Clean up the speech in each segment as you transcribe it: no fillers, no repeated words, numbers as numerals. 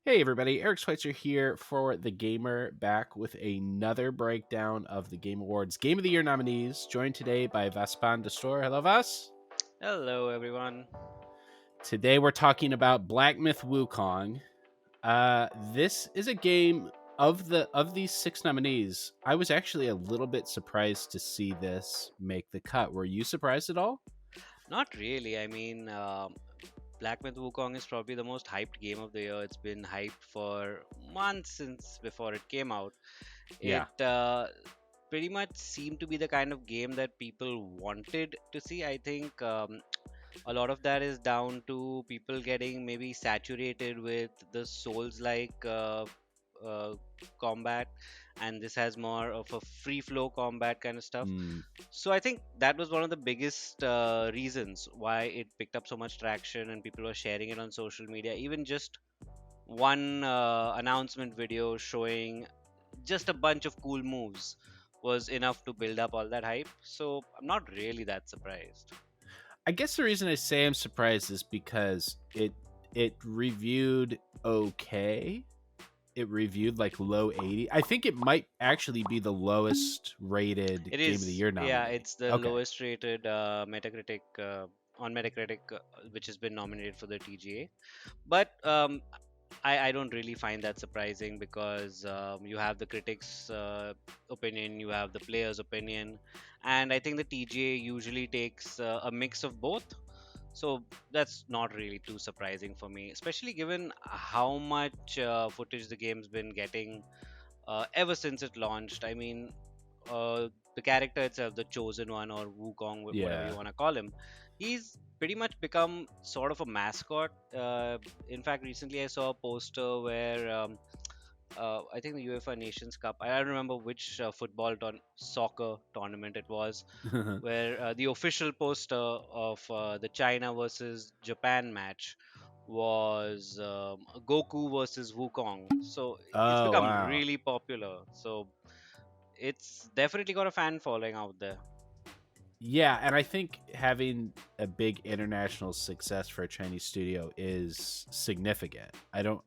Hey everybody, Eric Schweitzer here for TheGamer, back with another breakdown of the Game Awards Game of the Year nominees, joined today by Vaspaan Dastoor. Hello, Vas. Hello, everyone. Today we're talking about Black Myth Wukong. This is a game of these 6 nominees. I was actually a little bit surprised to see this make the cut. Were you surprised at all? Not really. Black Myth Wukong is probably the most hyped game of the year. It's been hyped for months since before it came out. It Yeah. pretty much seemed to be the kind of game that people wanted to see. I think a lot of that is down to people getting maybe saturated with the Souls-like uh, combat, and this has more of a free flow combat kind of stuff. Mm, So I think that was one of the biggest reasons why it picked up so much traction and people were sharing it on social media. Even just one announcement video showing just a bunch of cool moves was enough to build up all that hype. So I'm not really that surprised. I guess the reason I say I'm surprised is because it reviewed okay. It reviewed like low 80. I think it might actually be the lowest rated It Game of the is, Year yeah, nominee. it's the Okay. lowest rated Metacritic on Metacritic, which has been nominated for the TGA. But I don't really find that surprising because you have the critics' opinion, you have the players' opinion, and I think the TGA usually takes a mix of both. So that's not really too surprising for me, especially given how much footage the game's been getting ever since it launched. I mean, the character itself, the chosen one or Wukong, whatever you Yeah. want to call him, he's pretty much become sort of a mascot. In fact, recently I saw a poster where I think the UEFA Nations Cup. I don't remember which soccer tournament it was, where the official poster of the China versus Japan match was Goku versus Wukong. So it's Oh, become wow. really popular. So it's definitely got a fan following out there. Yeah, and I think having a big international success for a Chinese studio is significant. I don't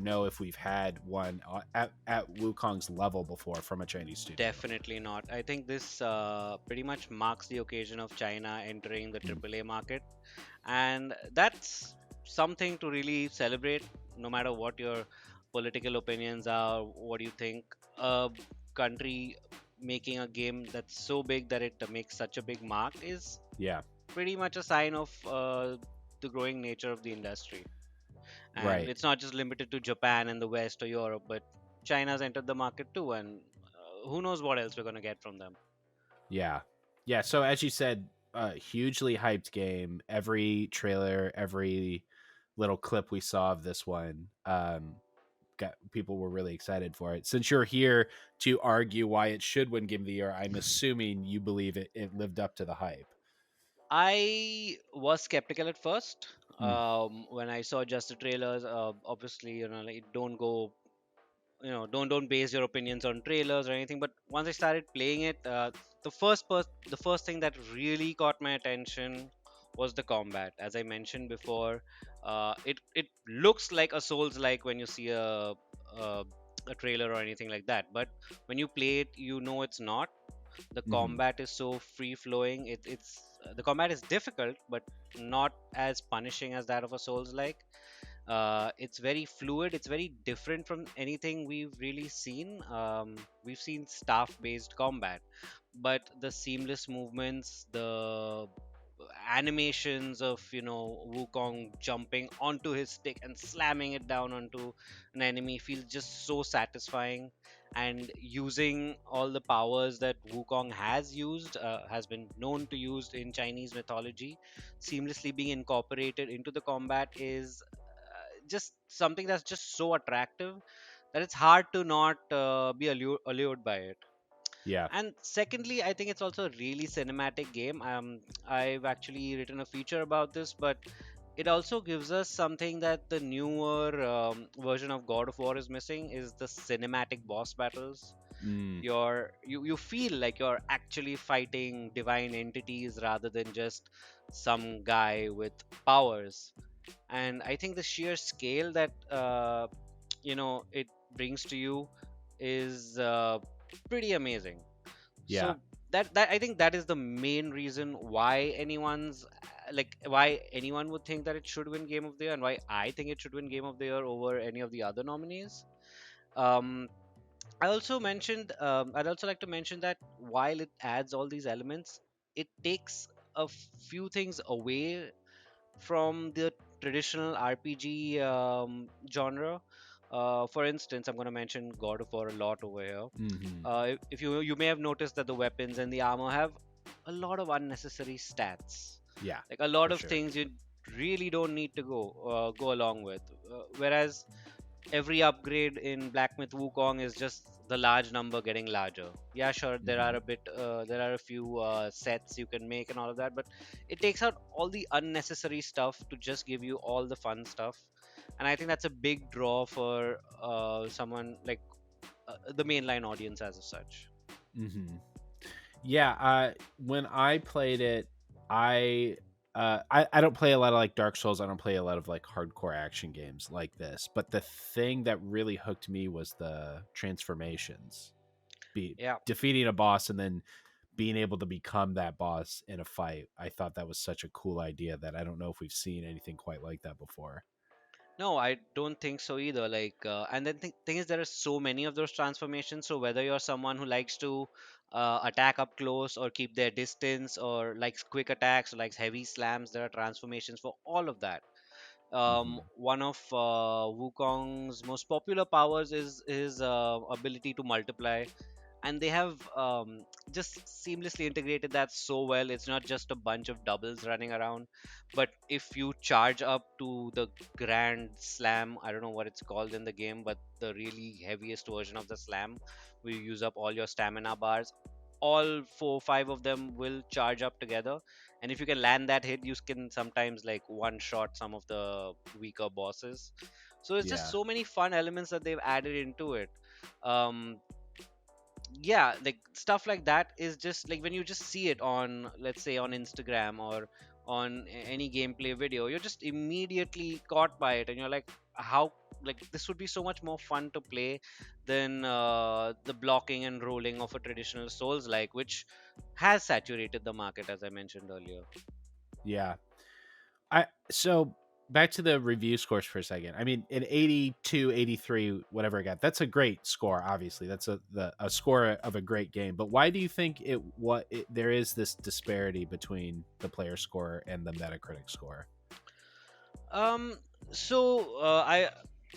know if we've had one at Wukong's level before from a Chinese studio. Definitely not. I think this pretty much marks the occasion of China entering the Mm. AAA market, and that's something to really celebrate. No matter what your political opinions are, what do you think? A country making a game that's so big that it makes such a big mark is Yeah. pretty much a sign of the growing nature of the industry. And Right. it's not just limited to Japan and the West or Europe, but China's entered the market too, and who knows what else we're going to get from them. Yeah. Yeah, so as you said, a hugely hyped game. Every trailer, every little clip we saw of this one, got people were really excited for it. Since you're here to argue why it should win Game of the Year, I'm assuming you believe it lived up to the hype. I was skeptical at first Mm. when I saw just the trailers. Obviously, like don't go, don't base your opinions on trailers or anything. But once I started playing it, the first thing that really caught my attention was the combat. As I mentioned before, it looks like a Souls like when you see a a trailer or anything like that. But when you play it, you know it's not. The Hmm. combat is so free flowing. The combat is difficult, but not as punishing as that of a Souls like. It's very fluid. It's very different from anything we've really seen. We've seen staff based combat, but the seamless movements, the animations of Wukong jumping onto his stick and slamming it down onto an enemy feels just so satisfying. And using all the powers that Wukong has been known to use in Chinese mythology, seamlessly being incorporated into the combat is just something that's just so attractive that it's hard to not be allured by it. Yeah. And secondly, I think it's also a really cinematic game. I've actually written a feature about this, but it also gives us something that the newer version of God of War is missing, is the cinematic boss battles. Mm. You feel like you're actually fighting divine entities rather than just some guy with powers. And I think the sheer scale that it brings to you is pretty amazing. Yeah. So that I think that is the main reason why why anyone would think that it should win Game of the Year, and why I think it should win Game of the Year over any of the other nominees. Um, I'd also like to mention that while it adds all these elements, it takes a few things away from the traditional RPG genre. For instance, I'm going to mention God of War a lot over here. Hmm. If you may have noticed that the weapons and the armor have a lot of unnecessary stats, Yeah, like a lot for of sure. things you really don't need to go along with. Whereas every upgrade in Black Myth Wukong is just the large number getting larger. Yeah, sure, Hmm. there are a few sets you can make and all of that, but it takes out all the unnecessary stuff to just give you all the fun stuff. And I think that's a big draw for someone like the mainline audience as such. Hmm. Yeah, when I played it, I I don't play a lot of like Dark Souls. I don't play a lot of like hardcore action games like this. But the thing that really hooked me was the transformations. Be Yeah. defeating a boss and then being able to become that boss in a fight. I thought that was such a cool idea that I don't know if we've seen anything quite like that before. No, I don't think so either. And then thing is, there are so many of those transformations. So whether you're someone who likes to attack up close or keep their distance, or likes quick attacks or likes heavy slams, there are transformations for all of that. Hmm. One of Wukong's most popular powers is his ability to multiply, and they have just seamlessly integrated that so well. It's not just a bunch of doubles running around, but if you charge up to the grand slam, I don't know what it's called in the game, but the really heaviest version of the slam, where you use up all your stamina bars, all four five of them will charge up together, and if you can land that hit, you can sometimes like one shot some of the weaker bosses. So it's just Yeah. so many fun elements that they've added into it. um yeah, like stuff like that is just like when you just see it on, let's say, on Instagram or on any gameplay video, you're just immediately caught by it, and you're like, how, like, this would be so much more fun to play than the blocking and rolling of a traditional Souls like, which has saturated the market, as I mentioned earlier. Yeah. I so back to the review scores for a second. I mean, an 82, 83, whatever I got. That's a great score. Obviously, that's a score of a great game. But why do you think there is this disparity between the player score and the Metacritic score? Um, I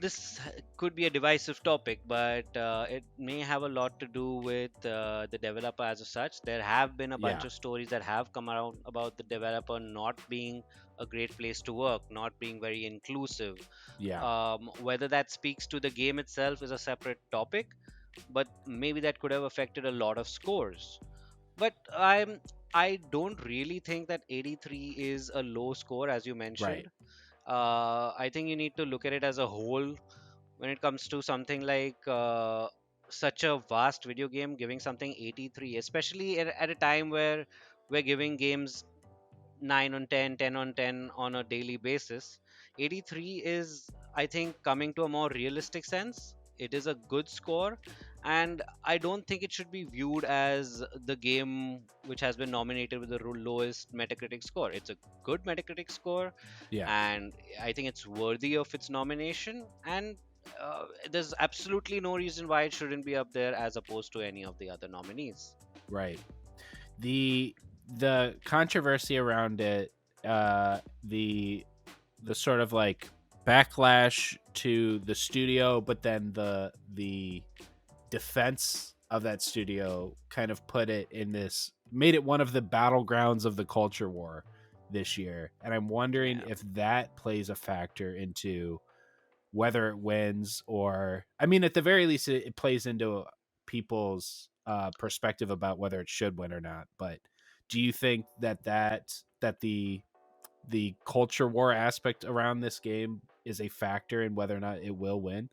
this could be a divisive topic, but it may have a lot to do with the developer as such. There have been a bunch Yeah, of stories that have come around about the developer not being a great place to work, not being very inclusive. yeah, Whether that speaks to the game itself is a separate topic, but maybe that could have affected a lot of scores. But I don't really think that 83 is a low score, as you right. mentioned. I think you need to look at it as a whole when it comes to something like such a vast video game. Giving something 83, especially at a time where we're giving games 9 on 10, 10 on 10 on a daily basis. 83 is, I think, coming to a more realistic sense. It is a good score, and I don't think it should be viewed as the game which has been nominated with the lowest Metacritic score. It's a good Metacritic score, Yeah, and I think it's worthy of its nomination. And there's absolutely no reason why it shouldn't be up there as opposed to any of the other nominees. right. The the controversy around it, the sort of like backlash to the studio, but then the defense of that studio kind of put it in this, made it one of the battlegrounds of the culture war this year. And I'm wondering Yeah. if that plays a factor into whether it wins, or I mean, at the very least, it plays into people's perspective about whether it should win or not. But do you think that the culture war aspect around this game is a factor in whether or not it will win?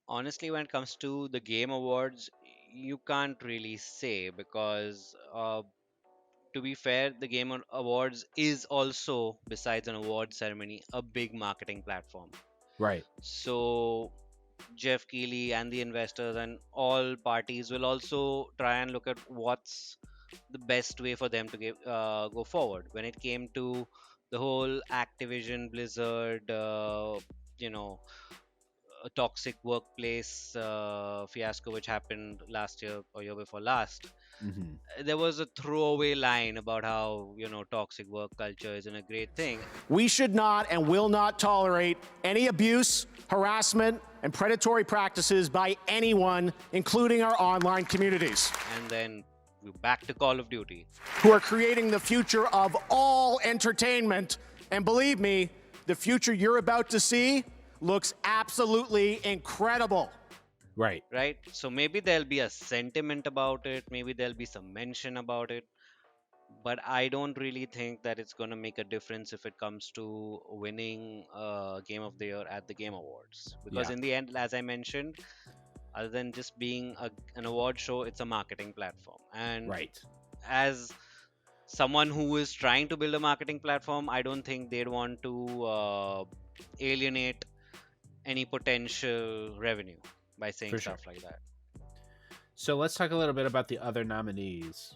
Honestly, when it comes to the game awards, you can't really say because, to be fair, the awards is also, besides an award ceremony, a big marketing platform. Right. So Jeff Keighley and the investors and all parties will also try and look at what's the best way for them to go forward. When it came to the whole Activision Blizzard, you know, a toxic workplace fiasco which happened last year or year before last, Hmm. there was a throwaway line about how toxic work culture isn't a great thing. We should not and will not tolerate any abuse, harassment, and predatory practices by anyone, including our online communities, And then we're back to Call of Duty. who are creating the future of all entertainment. And believe me, the future you're about to see looks absolutely incredible. Right. Right? So maybe there'll be a sentiment about it, maybe there'll be some mention about it, but I don't really think that it's going to make a difference if it comes to winning Game of the Year at the Game Awards. Because Yeah. in the end, as I mentioned, other than just being an award show, it's a marketing platform. And Right. as someone who is trying to build a marketing platform, I don't think they'd want to alienate any potential revenue by saying For sure. stuff like that. So let's talk a little bit about the other nominees,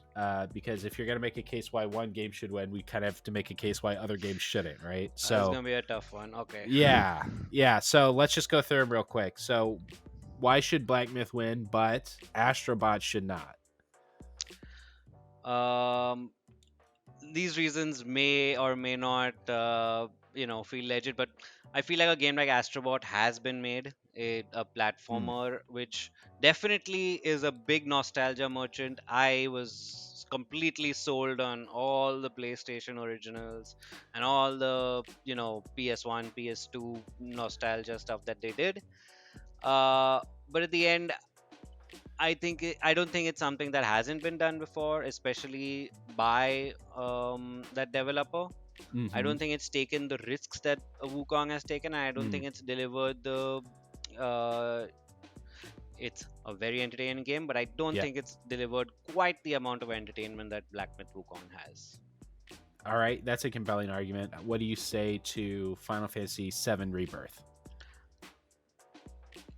because if you're going to make a case why one game should win, we kind of have to make a case why other games shouldn't, right? It's So gonna be a tough one. Okay. yeah. So let's just go through them real quick. So why should Black Myth win, but Astrobot should not? Um, these reasons may or may not, feel legit, but I feel like a game like Astrobot has been made, a platformer, which definitely is a big nostalgia merchant. I was completely sold on all the PlayStation originals and all the, PS1, PS2 nostalgia stuff that they did. But at the end, I don't think it's something that hasn't been done before, especially by that developer. I Mm-hmm. don't think it's taken the risks that Wukong has taken. I don't think it's delivered the. Uh, it's a very entertaining game, but I don't Yeah. think it's delivered quite the amount of entertainment that Black Myth Wukong has. All right, that's a compelling argument. What do you say to Final Fantasy VII Rebirth?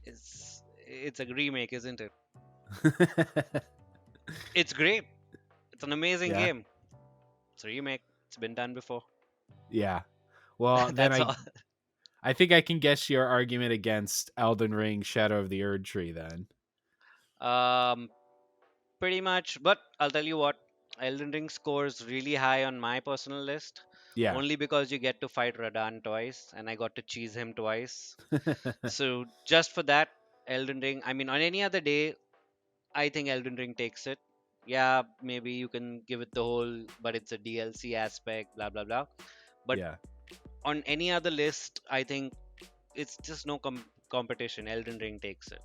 It's a remake, isn't it? It's great. It's an amazing Yeah. game. It's a remake. It's been done before. Yeah. Well, then That's all. I think I can guess your argument against Elden Ring Shadow of the Erd Tree then. Um, Pretty much. But I'll tell you what, Elden Ring scores really high on my personal list. Yeah. Only because you get to fight Radan twice, and I got to cheese him twice. So just for that, Elden Ring. I mean, on any other day, I think Elden Ring takes it. Yeah, maybe you can give it the whole, but it's a DLC aspect, blah blah blah. But Yeah. on any other list, I think it's just no competition. Elden Ring takes it,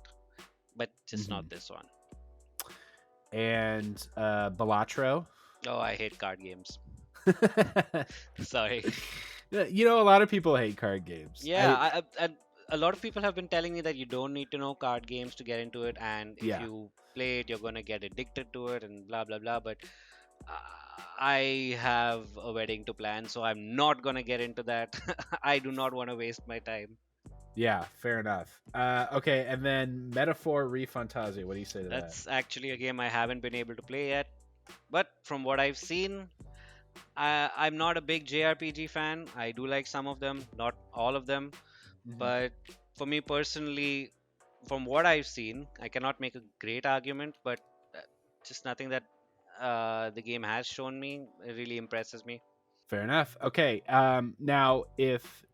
but just Mhm. not this one. And Balatro. Oh, I hate card games. Sorry. You know, a lot of people hate card games. Yeah, a lot of people have been telling me that you don't need to know card games to get into it, and if Yeah. you play it, you're gonna get addicted to it, and blah blah blah. But I have a wedding to plan, so I'm not gonna get into that. I do not want to waste my time. Yeah, fair enough. Okay, and then Metaphor Refantasia. What do you say to That's actually a game I haven't been able to play yet, but from what I've seen, I'm not a big JRPG fan. I do like some of them, not all of them. that? But for me personally, from what I've seen, I cannot make a great argument, but uh, just nothing that the game has shown me really impresses me. Fair enough. Okay. Now if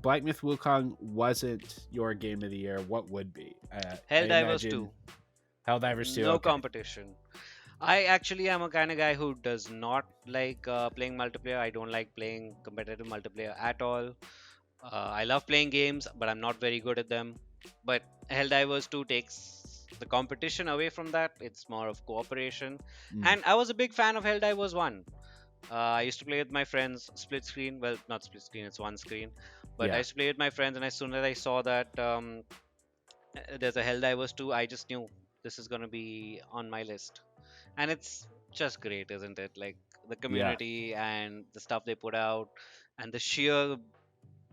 Black Myth Wukong wasn't your game of the year, what would be? I Helldivers imagine 2, Helldivers 2. no Okay. competition. I actually am a kind of guy who does not like playing multiplayer. I don't like playing competitive multiplayer at all. I love playing games, but I'm not very good at them. But Helldivers 2 takes the competition away from that. It's more of cooperation. Mm, And I was a big fan of Helldivers 1. I used to play with my friends, split screen. Well, not split screen, it's one screen. But I yeah. used to play with my friends, and as soon as I saw that there's a Helldivers 2, I just knew this is going to be on my list. And it's just great, isn't it? Like the Yeah. community and the stuff they put out, and the sheer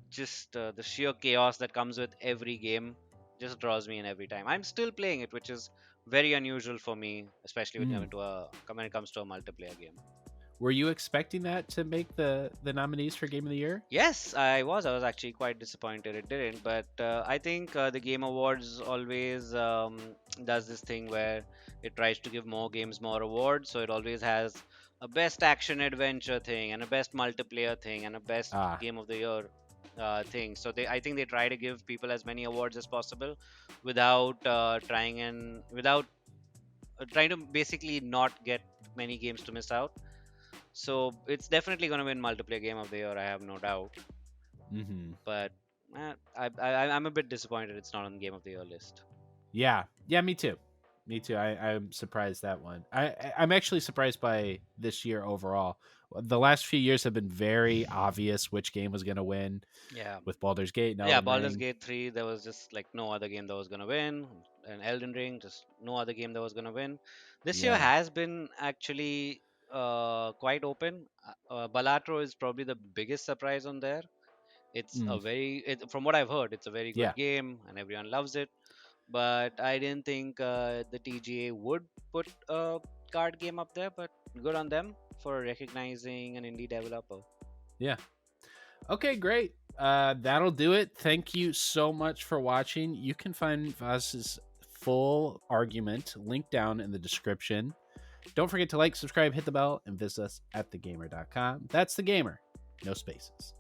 just the sheer chaos that comes with every game just draws me in every time. I'm still playing it, which is very unusual for me, especially when Mm. when it comes to a multiplayer game. Were you expecting that to make the nominees for Game of the Year? Yes, I was. I was actually quite disappointed it didn't. But I think the Game Awards always does this thing where it tries to give more games more awards. So it always has a best action adventure thing, and a best multiplayer thing, and a best Ah, Game of the Year thing. So I think they try to give people as many awards as possible without trying to basically not get many games to miss out. So it's definitely going to win multiplayer Game of the Year. I have no doubt. mm-hmm. But I'm a bit disappointed it's not on the Game of the Year list. Yeah, me too. Me too. I'm surprised that one. I'm actually surprised by this year overall. The last few years have been very obvious which game was going to win Yeah. with Baldur's Gate and Yeah, Elden Baldur's Ring. Gate 3, there was just like no other game that was going to win. And Elden Ring, just no other game that was going to win. This year Yeah. has been actually quite open. Balatro is probably the biggest surprise on there. It's Mm, from what I've heard, it's a very yeah. good game and everyone loves it. But I didn't think the TGA would put a card game up there. But good on them for recognizing an indie developer. Yeah. Okay, great. That'll do it. Thank you so much for watching. You can find Vaz's full argument linked down in the description. Don't forget to like, subscribe, hit the bell, and visit us at thegamer.com. That's the gamer. No spaces.